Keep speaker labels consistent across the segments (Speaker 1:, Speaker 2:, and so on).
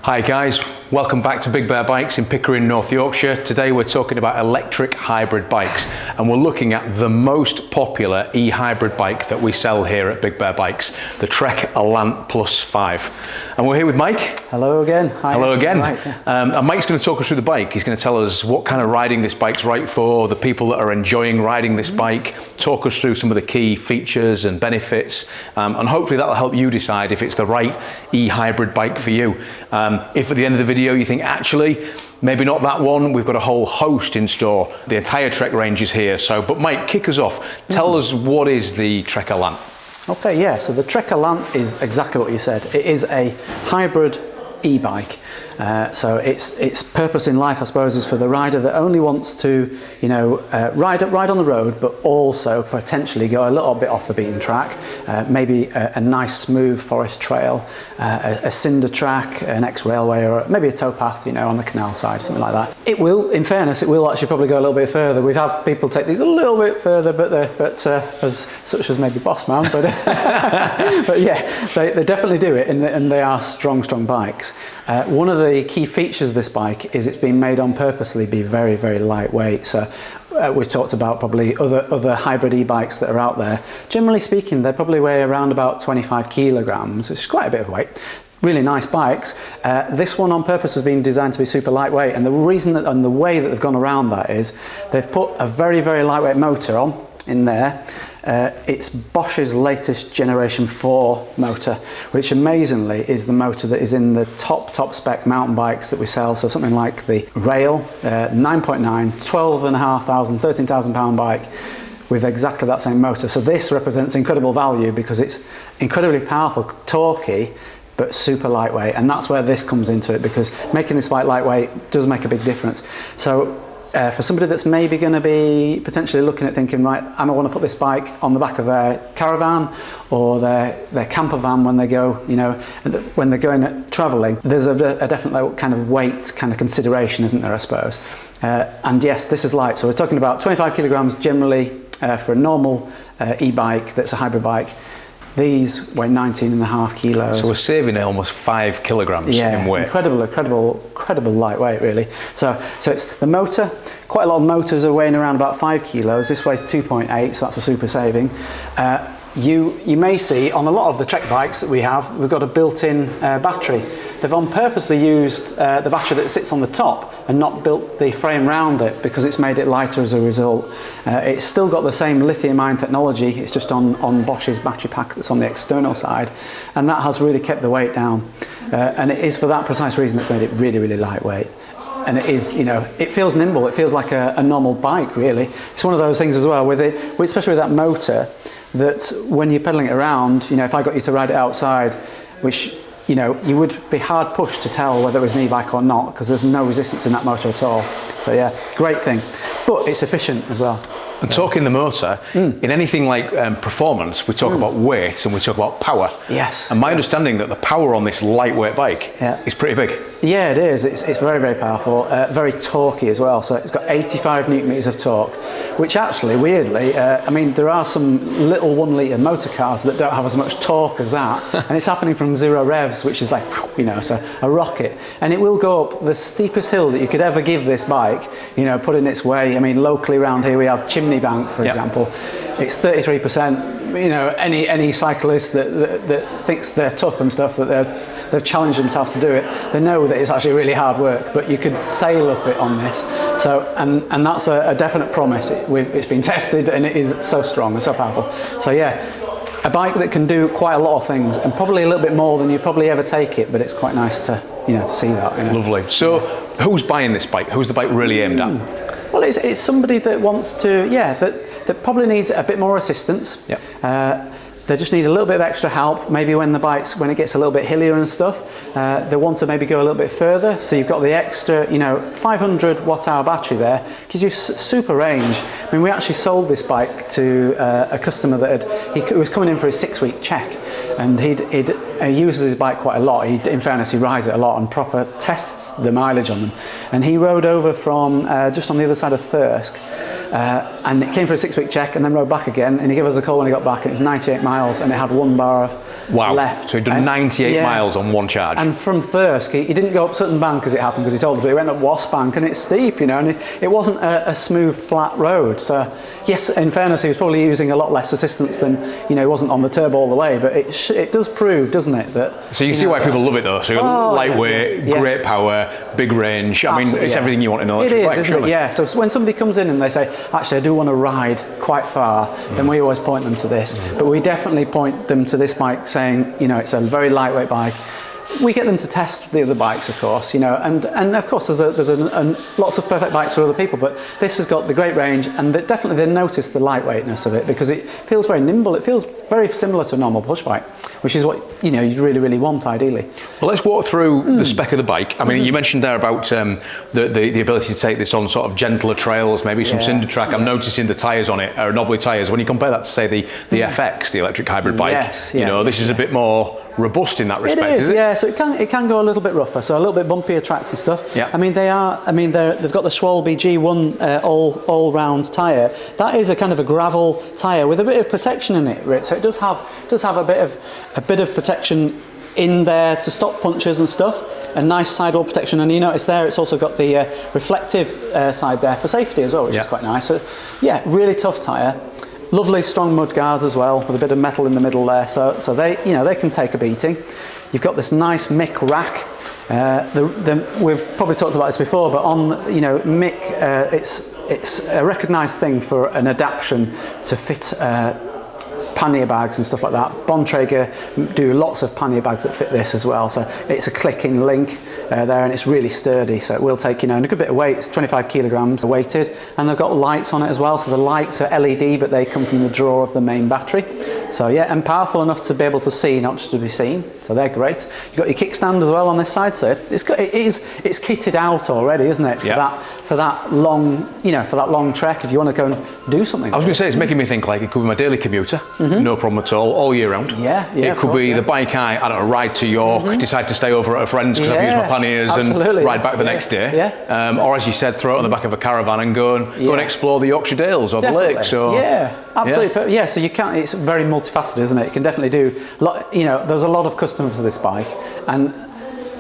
Speaker 1: Hi guys, welcome back to Big Bear Bikes in Pickering, North Yorkshire. Today we're talking about electric hybrid bikes and we're looking at the most popular e-hybrid bike that we sell here at Big Bear Bikes, the Trek Allant+5. And we're here with Mike.
Speaker 2: Hello again. Hi.
Speaker 1: Hello again.
Speaker 2: Right, yeah.
Speaker 1: And Mike's going to talk us through the bike. He's going to tell us what kind of riding this bike's right for, the people that are enjoying riding this bike, talk us through some of the key features and benefits, and hopefully that'll help you decide if it's the right e-hybrid bike for you. If at the end of the video you think actually maybe not that one, we've got a whole host in store. The entire Trek range is here. But Mike, kick us off. Tell us, what is the Trek Allant?
Speaker 2: Okay, yeah, so the Trek Allant is exactly what you said. It is a hybrid e-bike. So its purpose in life, I suppose, is for the rider that only wants to, ride on the road, but also potentially go a little bit off the beaten track. Maybe a nice smooth forest trail, a cinder track, an ex-railway, or maybe a towpath, on the canal side, something like that. It will, in fairness, it will actually probably go a little bit further. We've had people take these a little bit further, such as maybe Boss Man, but but yeah, they definitely do it, and they are strong bikes. One of the key features of this bike is it's been made on purposely be very, very lightweight. So we've talked about probably other hybrid e-bikes that are out there. Generally speaking, they probably weigh around about 25 kilograms, which is quite a bit of weight. Really nice bikes. This one on purpose has been designed to be super lightweight, and the reason that, and the way that they've gone around that is they've put a very, very lightweight motor on in there. It's Bosch's latest Generation 4 motor, which amazingly is the motor that is in the top spec mountain bikes that we sell. So something like the Rail 9.9, 12,500, 13,000 pound bike with exactly that same motor. So this represents incredible value because it's incredibly powerful, torquey, but super lightweight, and that's where this comes into it, because making this bike lightweight does make a big difference. So for somebody that's maybe going to be potentially looking at thinking, right, I want to put this bike on the back of their caravan or their camper van when they go, when they're going travelling, there's a definite kind of weight kind of consideration, isn't there, I suppose. And yes, this is light. So we're talking about 25 kilograms generally for a normal e-bike that's a hybrid bike. These weigh 19.5 kilos.
Speaker 1: So we're saving almost 5 kilograms in weight. Incredible lightweight, really. So it's the motor. Quite a lot of motors are weighing around about 5 kilos. This weighs 2.8, so that's a super saving. You may see on a lot of the Trek bikes that we've got a built-in battery. They've on purposely used the battery that sits on the top and not built the frame round it, because it's made it lighter as a result. It's still got the same lithium-ion technology, it's just on Bosch's battery pack that's on the external side, and that has really kept the weight down. And it is for that precise reason that's made it really, really lightweight. And it is, it feels nimble, it feels like a normal bike, really. It's one of those things as well, especially with that motor, that when you're pedaling it around, if I got you to ride it outside, which, you would be hard pushed to tell whether it was an e-bike or not, because there's no resistance in that motor at all. So yeah, great thing. But it's efficient as well. And talking the motor, in anything like performance, we talk about weight and we talk about power.
Speaker 2: Yes.
Speaker 1: And my understanding that the power on this lightweight bike is pretty big.
Speaker 2: Yeah, it is. It's very, very powerful, very torquey as well. So it's got 85 newton meters of torque, which actually, weirdly, there are some little 1 litre motor cars that don't have as much torque as that, and it's happening from 0 revs, which is like, so a rocket. And it will go up the steepest hill that you could ever give this bike, put in its way. Locally around here we have Chimney Bank, for example. It's 33%. Any cyclist that thinks they're tough and stuff, that they've challenged themselves to do it, they know that it's actually really hard work, but you could sail up it on this. So, and that's a definite promise. It's been tested, and it is so strong and so powerful. So yeah, a bike that can do quite a lot of things, and probably a little bit more than you probably ever take it, but it's quite nice to see that.
Speaker 1: Lovely. So who's buying this bike? Who's the bike really aimed at?
Speaker 2: Well, it's somebody that wants to, that probably needs a bit more assistance. They just need a little bit of extra help, maybe when it gets a little bit hillier and stuff. They want to maybe go a little bit further, so you've got the extra, 500 watt-hour battery there, gives you super range. We actually sold this bike to a customer that he was coming in for his 6-week check, and he uses his bike quite a lot. In fairness, he rides it a lot and proper tests the mileage on them. And he rode over from just on the other side of Thirsk, and it came for a 6-week check, and then rode back again. And he gave us a call when he got back, and it was 98 miles, and it had 1 bar left.
Speaker 1: So he'd done 98 miles on one charge.
Speaker 2: And from Thirsk, he didn't go up Sutton Bank as it happened, because he told us, but he went up Wasp Bank, and it's steep, you know, and it wasn't a smooth, flat road. So yes, in fairness, he was probably using a lot less assistance than, you know, he wasn't on the turbo all the way, but it does prove, doesn't it, that...
Speaker 1: So you see why people love it though. So lightweight, great power, big range. I mean, it's everything you want in an electric bike,
Speaker 2: isn't it? Yeah. So when somebody comes in and they say, actually, I do want to ride quite far, then we always point them to this. But we definitely point them to this bike, saying, you know, it's a very lightweight bike. We get them to test the other bikes, of course, you know, and of course there's lots of perfect bikes for other people, but this has got the great range, and definitely they notice the lightweightness of it, because it feels very nimble. It feels very similar to a normal push bike, which is what, you know, you really, really want ideally.
Speaker 1: Well, let's walk through the spec of the bike. I mean, you mentioned there about the ability to take this on sort of gentler trails, maybe some cinder track. I'm noticing the tyres on it are knobbly tyres. When you compare that to, say, the FX, the electric hybrid bike, you know, this is a bit more robust in that respect,
Speaker 2: is
Speaker 1: it?
Speaker 2: Yeah, so it can go a little bit rougher, so a little bit bumpier tracks and stuff.
Speaker 1: Yeah.
Speaker 2: I mean, they've got the Schwalbe G1 all-round tyre. That is a kind of a gravel tyre with a bit of protection in it, Rit. So it does have a bit of protection in there to stop punches and stuff, a nice sidewall protection, and you notice there it's also got the reflective side there for safety as well, which is quite nice. So yeah, really tough tyre. Lovely strong mud guards as well, with a bit of metal in the middle there, so they, you know, they can take a beating. You've got this nice Mick rack. We've probably talked about this before, but on, you know, Mick, it's a recognised thing for an adaptation to fit pannier bags and stuff like that. Bontrager do lots of pannier bags that fit this as well, so it's a click-in link there, and it's really sturdy, so it will take, you know, a good bit of weight. It's 25 kilograms weighted, and they've got lights on it as well, so the lights are LED, but they come from the drawer of the main battery. So yeah, and powerful enough to be able to see, not just to be seen, so they're great. You've got your kickstand as well on this side, so it's kitted out already, isn't it, for that long, you know, for that long trek, if you want to go and do something.
Speaker 1: I was going to say, it's making me think like it could be my daily commuter, no problem at all year round.
Speaker 2: It
Speaker 1: could be the bike I don't know, ride to York, decide to stay over at a friend's because I've used my panniers and ride back the next day. Or as you said, throw it on the back of a caravan and go and explore the Yorkshire Dales or the lakes. So
Speaker 2: absolutely. So you can't. It's very multifaceted, isn't it? It can definitely do. You know, there's a lot of customers for this bike, and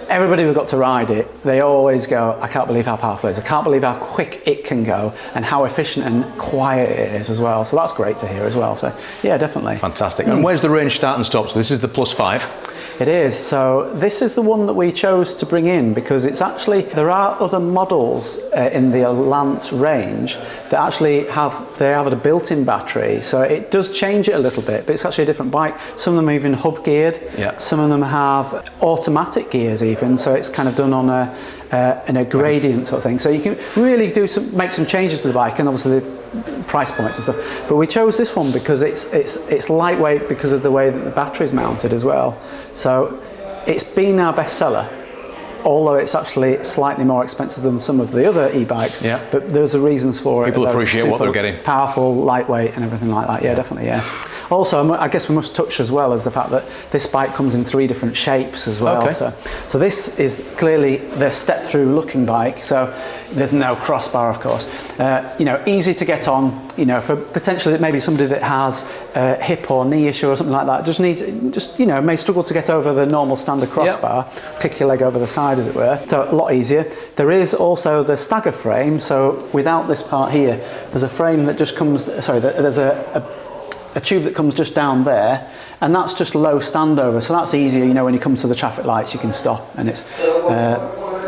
Speaker 2: everybody who got to ride it, they always go, I can't believe how powerful it is. I can't believe how quick it can go and how efficient and quiet it is as well. So that's great to hear as well. So yeah, definitely.
Speaker 1: Fantastic. And where's the range start and stop? So this is the +5.
Speaker 2: It is. So this is the one that we chose to bring in because it's actually, there are other models in the Allant range that actually have a built-in battery. So it does change it a little bit, but it's actually a different bike. Some of them are even hub geared. Some of them have automatic gears even. So it's kind of done on a gradient sort of thing. So you can really make some changes to the bike, and obviously the price points and stuff. But we chose this one because it's lightweight because of the way that the battery's mounted as well. So it's been our best seller, although it's actually slightly more expensive than some of the other e-bikes. But there's reasons for it.
Speaker 1: People appreciate what they're getting.
Speaker 2: Powerful, lightweight, and everything like that. Yeah, definitely. Yeah. Also, I guess we must touch as well as the fact that this bike comes in 3 different shapes as well. So this is clearly the step-through looking bike. So there's no crossbar, of course. You know, easy to get on. You know, for potentially maybe somebody that has a hip or knee issue or something like that, just you know, may struggle to get over the normal standard crossbar. Kick your leg over the side, as it were. So a lot easier. There is also the stagger frame. So without this part here, there's a frame that just comes. Sorry, there's a tube that comes just down there, and that's just low standover, so that's easier. You know, when you come to the traffic lights, you can stop, and it's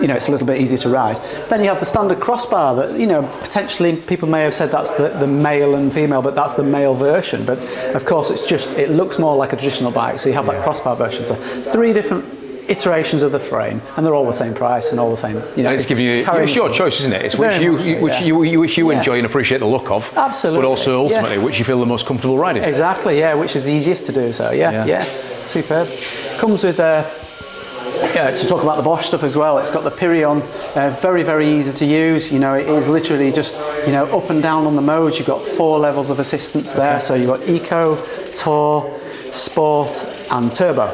Speaker 2: you know, it's a little bit easier to ride. Then you have the standard crossbar that, you know, potentially people may have said that's the male and female, but that's the male version. But of course, it looks more like a traditional bike, so you have that crossbar version. So 3 different iterations of the frame, and they're all the same price and all the same. You know,
Speaker 1: and it's giving you, it's your choice, isn't it? It's which you enjoy and appreciate the look of.
Speaker 2: Absolutely.
Speaker 1: But also ultimately which you feel the most comfortable riding.
Speaker 2: Exactly. Yeah, which is easiest to do. So superb. Comes with to talk about the Bosch stuff as well, it's got the Pirion, very, very easy to use. You know, it is literally just, you know, up and down on the modes. You've got 4 levels of assistance there. So you've got Eco, Tour,
Speaker 1: Sport and Turbo.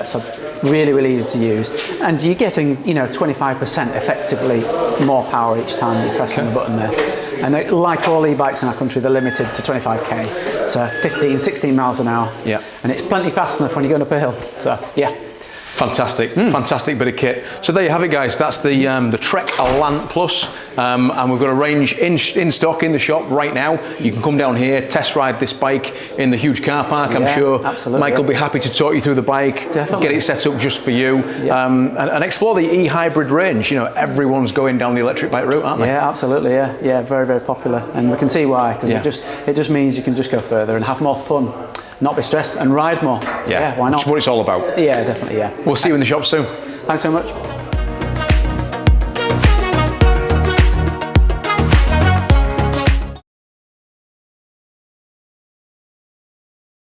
Speaker 1: So really, really easy to use. And you're getting, you know, 25% effectively more power each time you press on the button there. And like all e-bikes in our country, they're limited to 25k. So 15, 16 miles an hour.
Speaker 2: Yeah.
Speaker 1: And it's plenty fast enough when you're going up a hill. So, yeah.
Speaker 2: Fantastic, fantastic bit of kit. So there you have it, guys. That's the Trek Allant+, and we've got a range in stock in the shop right now. You can come down here, test ride this bike in the huge car park. I'm sure Mike will be happy to talk you through the bike, get it set up just for you, and explore the e-hybrid range. You know, everyone's going down the electric bike route, aren't they?
Speaker 1: Yeah, absolutely. Yeah, very, very popular, and we can see why, because it just means you can just go further and have more fun. Not be stressed and ride more.
Speaker 2: Yeah,
Speaker 1: why not?
Speaker 2: That's what it's all about.
Speaker 1: Yeah, definitely, yeah.
Speaker 2: We'll see you in the shop soon.
Speaker 1: Thanks so much.